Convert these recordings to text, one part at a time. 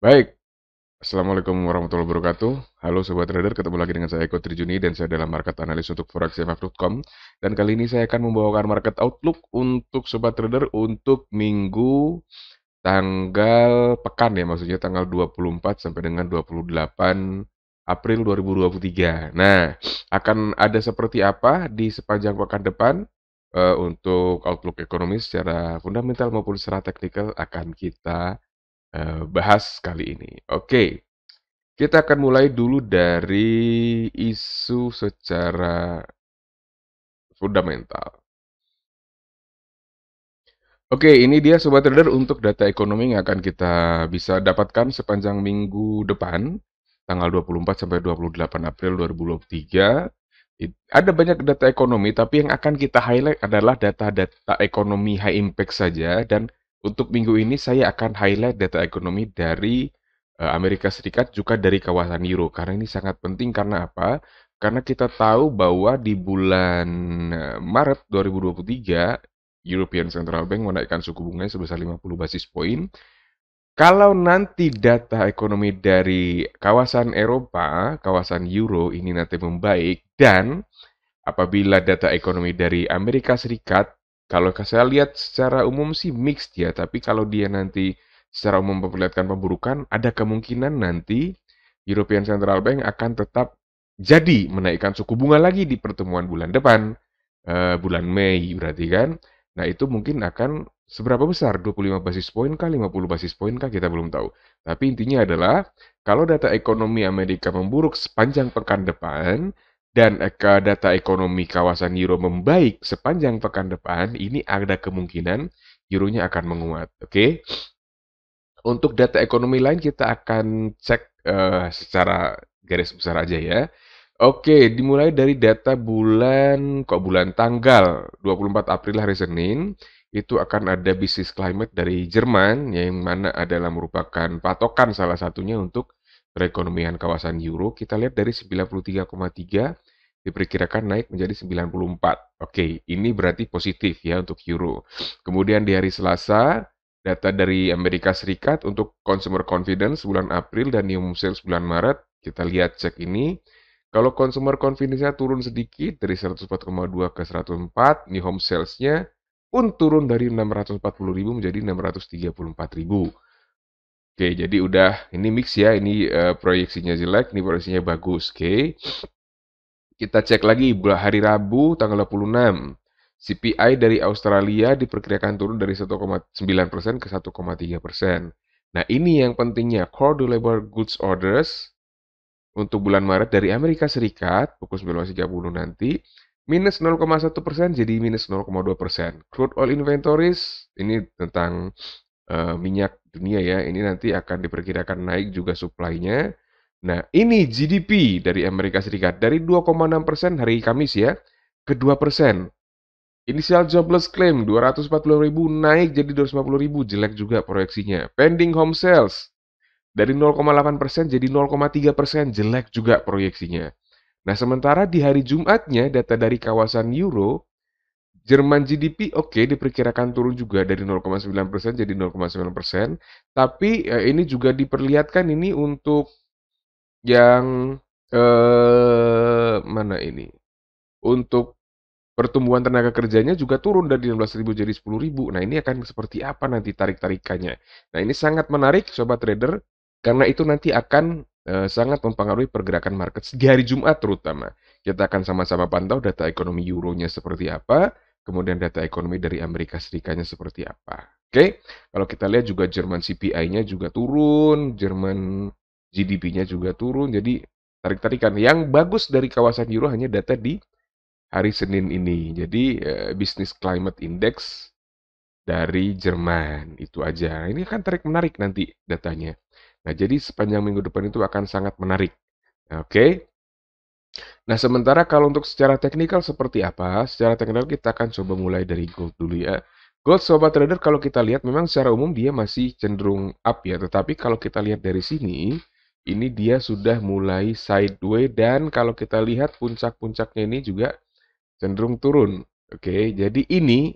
Baik, Assalamualaikum warahmatullahi wabarakatuh. Halo Sobat Trader, ketemu lagi dengan saya Eko Trijuni dan saya adalah market analis untuk forexmf.com. Dan kali ini saya akan membawakan market outlook untuk Sobat Trader untuk minggu tanggal pekan ya, maksudnya tanggal 24 sampai dengan 28 April 2023. Nah, akan ada seperti apa di sepanjang pekan depan untuk outlook ekonomi secara fundamental maupun secara teknikal akan kita bahas kali ini. Oke, kita akan mulai dulu dari isu secara fundamental. Oke, ini dia Sobat Trader untuk data ekonomi yang akan kita bisa dapatkan sepanjang minggu depan, tanggal 24 sampai 28 April 2023. Ada banyak data ekonomi, tapi yang akan kita highlight adalah data-data ekonomi high impact saja. Dan untuk minggu ini saya akan highlight data ekonomi dari Amerika Serikat juga dari kawasan Euro. Karena ini sangat penting karena apa? Karena kita tahu bahwa di bulan Maret 2023 European Central Bank menaikkan suku bunganya sebesar 50 basis poin. Kalau nanti data ekonomi dari kawasan Eropa, kawasan Euro ini nanti membaik, dan apabila data ekonomi dari Amerika Serikat, kalau saya lihat secara umum sih mixed ya, tapi kalau dia nanti secara umum memperlihatkan pemburukan, ada kemungkinan nanti European Central Bank akan tetap jadi menaikkan suku bunga lagi di pertemuan bulan depan, bulan Mei berarti kan. Nah, itu mungkin akan seberapa besar? 25 basis poin kah? 50 basis poin kah? Kita belum tahu. Tapi intinya adalah, kalau data ekonomi Amerika memburuk sepanjang pekan depan, dan data ekonomi kawasan Euro membaik sepanjang pekan depan, ini ada kemungkinan Euronya akan menguat. Oke? Untuk data ekonomi lain kita akan cek secara garis besar aja ya. Oke, dimulai dari data bulan tanggal 24 April hari Senin, itu akan ada business climate dari Jerman, yang mana adalah merupakan patokan salah satunya untuk perekonomian kawasan Euro. Kita lihat dari 93,3 diperkirakan naik menjadi 94. Oke, ini berarti positif ya untuk Euro. Kemudian di hari Selasa, data dari Amerika Serikat untuk consumer confidence bulan April dan new home sales bulan Maret. Kita lihat cek ini. Kalau consumer confidence-nya turun sedikit dari 104,2 ke 104, new home sales-nya pun turun dari 640.000 menjadi 634.000. Oke, jadi udah ini mix ya, ini proyeksinya jelek, ini proyeksinya bagus. Oke. Kita cek lagi hari Rabu tanggal 26. CPI dari Australia diperkirakan turun dari 1,9% ke 1,3%. Nah, ini yang pentingnya, Core Durable Goods Orders untuk bulan Maret dari Amerika Serikat, pukul 19.30 nanti, minus 0,1% jadi minus 0,2%. Crude oil inventories, ini tentang minyak dunia ya, ini nanti akan diperkirakan naik juga supply-nya. Nah, ini GDP dari Amerika Serikat dari 2,6% hari Kamis ya, ke 2%. Initial jobless claim 240.000 naik jadi 250.000, jelek juga proyeksinya. Pending home sales dari 0,8% jadi 0,3%, jelek juga proyeksinya. Nah, sementara di hari Jumatnya data dari kawasan Euro, Jerman GDP oke, diperkirakan turun juga dari 0,9% jadi 0,9%. Tapi ini juga diperlihatkan ini untuk yang mana ini? Untuk pertumbuhan tenaga kerjanya juga turun dari 16.000 jadi 10.000. Nah, ini akan seperti apa nanti tarik-tarikannya? Nah, ini sangat menarik Sobat Trader karena itu nanti akan sangat mempengaruhi pergerakan market di hari Jumat terutama. Kita akan sama-sama pantau data ekonomi euronya seperti apa, kemudian data ekonomi dari Amerika Serikatnya seperti apa. Oke, kalau kita lihat juga Jerman CPI-nya juga turun, Jerman GDP-nya juga turun, jadi tarik-tarikan. Yang bagus dari kawasan euro hanya data di hari Senin ini. Jadi Business Climate Index dari Jerman itu aja. Ini akan tarik menarik nanti datanya. Nah, jadi sepanjang minggu depan itu akan sangat menarik. Oke. Nah, sementara kalau untuk secara teknikal seperti apa? Secara teknikal kita akan coba mulai dari gold dulu ya. Gold Sobat Trader kalau kita lihat memang secara umum dia masih cenderung up ya. Tetapi kalau kita lihat dari sini, ini dia sudah mulai sideways dan kalau kita lihat puncak-puncaknya ini juga cenderung turun. Oke, jadi ini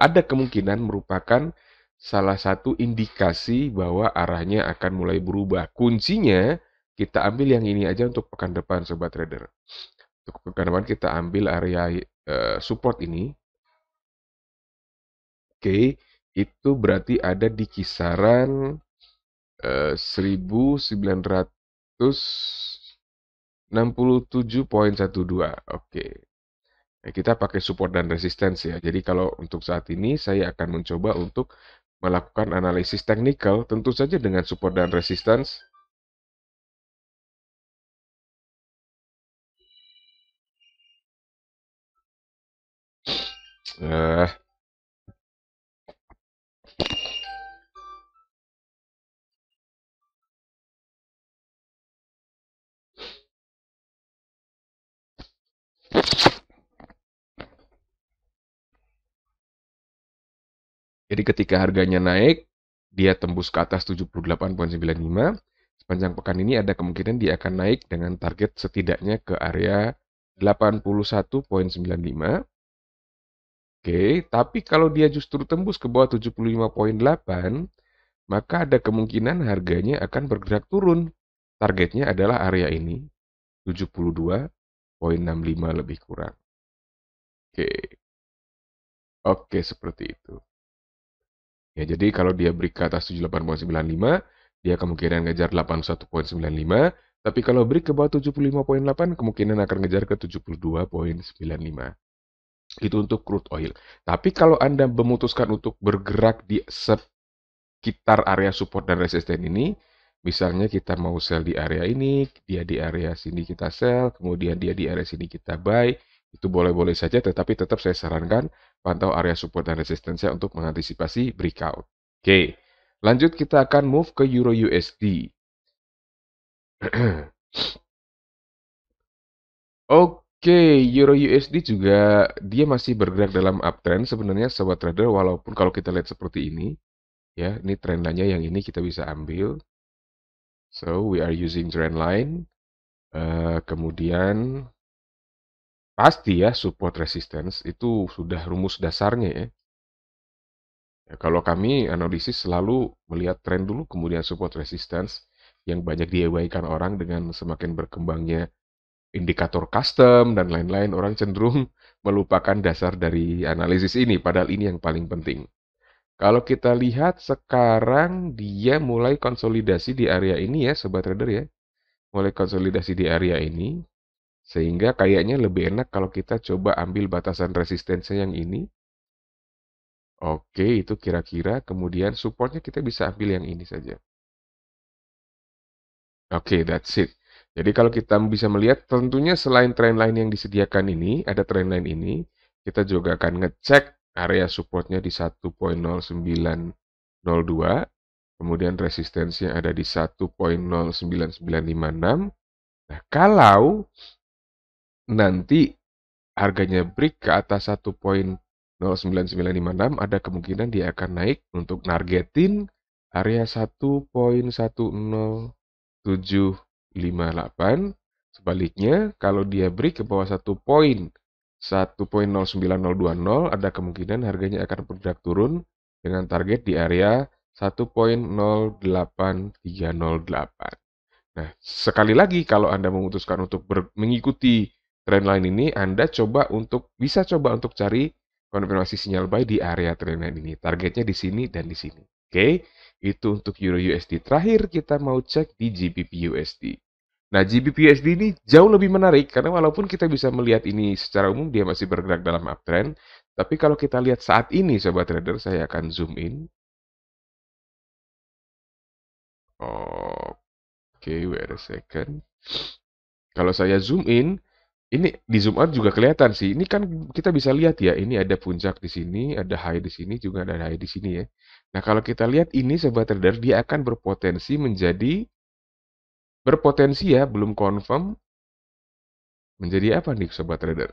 ada kemungkinan merupakan salah satu indikasi bahwa arahnya akan mulai berubah. Kuncinya kita ambil yang ini aja untuk pekan depan, sobat trader. Untuk pekan depan kita ambil area support ini. Oke, itu berarti ada di kisaran 1967,12. Oke. Nah, kita pakai support dan resistance ya. Jadi kalau untuk saat ini saya akan mencoba untuk melakukan analisis teknikal, tentu saja dengan support dan resistance. Eh, jadi ketika harganya naik, dia tembus ke atas 78,95. Sepanjang pekan ini ada kemungkinan dia akan naik dengan target setidaknya ke area 81,95. Oke, tapi kalau dia justru tembus ke bawah 75,8, maka ada kemungkinan harganya akan bergerak turun. Targetnya adalah area ini, 72,65 lebih kurang. Oke, oke seperti itu. Ya, jadi kalau dia break ke atas 78,95, dia kemungkinan ngejar 81,95. Tapi kalau break ke bawah 75,8, kemungkinan akan ngejar ke 72,95. Itu untuk crude oil. Tapi kalau Anda memutuskan untuk bergerak di sekitar area support dan resisten ini, misalnya kita mau sell di area ini, dia di area sini kita sell, kemudian dia di area sini kita buy, itu boleh-boleh saja, tetapi tetap saya sarankan pantau area support dan resistennya untuk mengantisipasi breakout. Oke, lanjut kita akan move ke Euro USD. Oke, Euro USD juga dia masih bergerak dalam uptrend sebenarnya sobat trader, walaupun kalau kita lihat seperti ini, ya, ini trend line-nya yang ini kita bisa ambil. So, we are using trend line. Kemudian pasti ya support resistance itu sudah rumus dasarnya ya. Ya, kalau kami analisis selalu melihat tren dulu kemudian support resistance yang banyak diabaikan orang dengan semakin berkembangnya indikator custom dan lain-lain, orang cenderung melupakan dasar dari analisis ini, padahal ini yang paling penting. Kalau kita lihat sekarang dia mulai konsolidasi di area ini ya sobat trader ya. Mulai konsolidasi di area ini. Sehingga kayaknya lebih enak kalau kita coba ambil batasan resistensinya yang ini. Oke, itu kira-kira. Kemudian supportnya kita bisa ambil yang ini saja. Oke, that's it. Jadi kalau kita bisa melihat, tentunya selain trendline yang disediakan ini, ada trendline ini, kita juga akan ngecek area supportnya di 1.0902, kemudian resistensinya ada di 1.09956. Nah, kalau nanti harganya break ke atas 1.09956, ada kemungkinan dia akan naik untuk nargetin area 1.10758. Sebaliknya, kalau dia break ke bawah 1.09020, ada kemungkinan harganya akan bergerak turun dengan target di area 1.08308. Nah, sekali lagi kalau Anda memutuskan untuk mengikuti trendline ini, Anda bisa coba untuk cari konfirmasi sinyal buy di area trendline ini. Targetnya di sini dan di sini. Oke, itu untuk Euro USD. Terakhir kita mau cek di GBP USD. Nah, GBP USD ini jauh lebih menarik karena walaupun kita bisa melihat ini secara umum dia masih bergerak dalam uptrend, tapi kalau kita lihat saat ini sobat trader, saya akan zoom in. Oke, wait a second. Kalau saya zoom in, ini di zoom out juga kelihatan sih. Ini kan kita bisa lihat ya, ini ada puncak di sini, ada high di sini, juga ada high di sini ya. Nah, kalau kita lihat ini sobat trader, dia akan berpotensi ya, belum confirm menjadi apa nih sobat trader?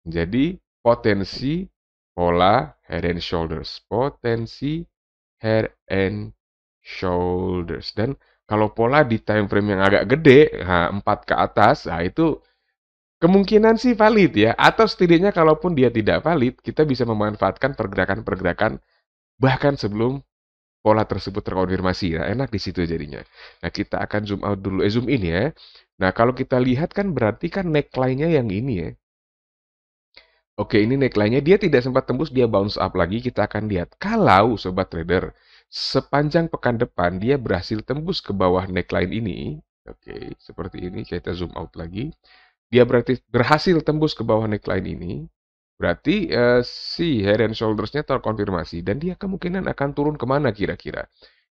Menjadi potensi pola head and shoulders, potensi head and shoulders. Dan kalau pola di time frame yang agak gede, 4 ke atas, nah itu kemungkinan sih valid ya, atau setidaknya kalaupun dia tidak valid, kita bisa memanfaatkan pergerakan-pergerakan bahkan sebelum pola tersebut terkonfirmasi. Nah, enak di situ jadinya. Nah, kita akan zoom out dulu, zoom in ya. Nah, kalau kita lihat kan berarti kan neckline-nya yang ini ya. Oke, ini neckline-nya dia tidak sempat tembus, dia bounce up lagi. Kita akan lihat. Kalau sobat trader, sepanjang pekan depan dia berhasil tembus ke bawah neckline ini. Oke, seperti ini. Kita zoom out lagi. Dia berarti berhasil tembus ke bawah neckline ini. Berarti si head and shoulders-nya terkonfirmasi. Dan dia kemungkinan akan turun kemana kira-kira.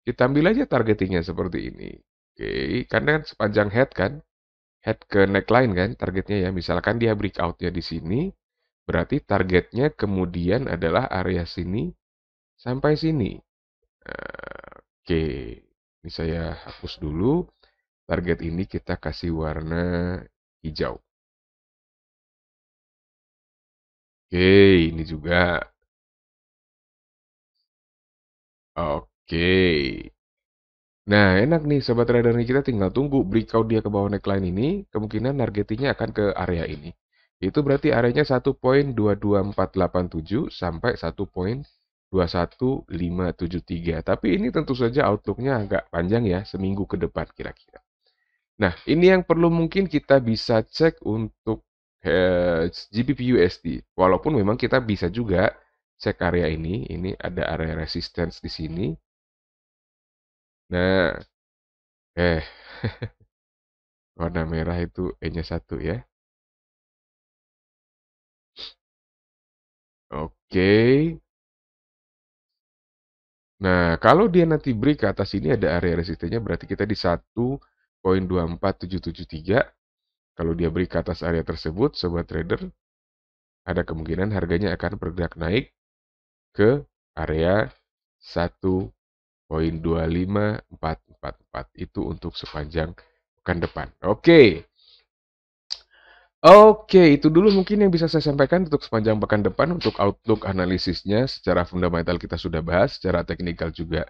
Kita ambil aja targetingnya seperti ini. Oke, karena kan sepanjang head kan. Head ke neckline kan targetnya ya. Misalkan dia breakout-nya di sini. Berarti targetnya kemudian adalah area sini sampai sini. Oke, ini saya hapus dulu. Target ini kita kasih warna hijau. Oke, ini juga. Oke. Nah, enak nih sobat trader nih, kita tinggal tunggu breakout dia ke bawah neckline ini, kemungkinan targetingnya akan ke area ini. Itu berarti areanya 1.22487 sampai 1.21573. Tapi ini tentu saja outlook-nya agak panjang ya, seminggu ke depan kira-kira. Nah, ini yang perlu mungkin kita bisa cek untuk GBP USD. Walaupun memang kita bisa juga cek area ini ada area resistance di sini. Nah, eh warna merah itu E-nya 1 ya. Oke. Nah, kalau dia nanti break ke atas ini ada area resistennya berarti kita di 1.24773. Kalau dia break ke atas area tersebut, sobat trader, ada kemungkinan harganya akan bergerak naik ke area 1.25444. Itu untuk sepanjang pekan depan. Oke. Oke, itu dulu mungkin yang bisa saya sampaikan untuk sepanjang pekan depan untuk outlook analisisnya secara fundamental kita sudah bahas, secara teknikal juga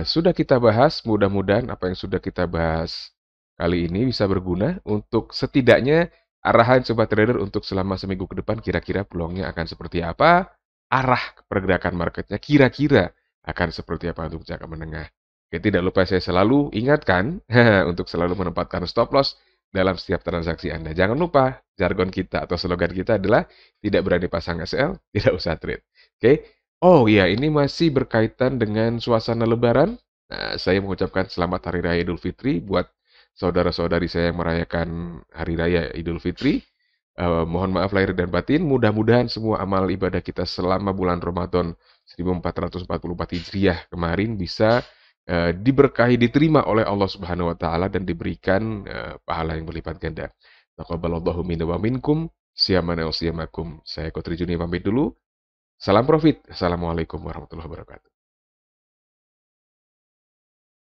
sudah kita bahas. Mudah-mudahan apa yang sudah kita bahas kali ini bisa berguna untuk setidaknya arahan sobat trader untuk selama seminggu ke depan kira-kira peluangnya akan seperti apa, arah pergerakan marketnya kira-kira akan seperti apa untuk jangka menengah. Oke, tidak lupa saya selalu ingatkan untuk selalu menempatkan stop loss dalam setiap transaksi Anda. Jangan lupa, jargon kita atau slogan kita adalah tidak berani pasang SL, tidak usah trade. Oke. Oh iya, ini masih berkaitan dengan suasana Lebaran. Nah, saya mengucapkan selamat Hari Raya Idul Fitri buat saudara-saudari saya yang merayakan Hari Raya Idul Fitri. Mohon maaf lahir dan batin. Mudah-mudahan semua amal ibadah kita selama bulan Ramadan 1444 Hijriah kemarin bisa diberkahi, diterima oleh Allah Subhanahu wa taala dan diberikan pahala yang berlipat ganda. Taqabbalallahu minna wa minkum, siyamana wa siyamakum. Saya Kotri Juni pamit dulu. Salam profit. Assalamualaikum warahmatullahi wabarakatuh.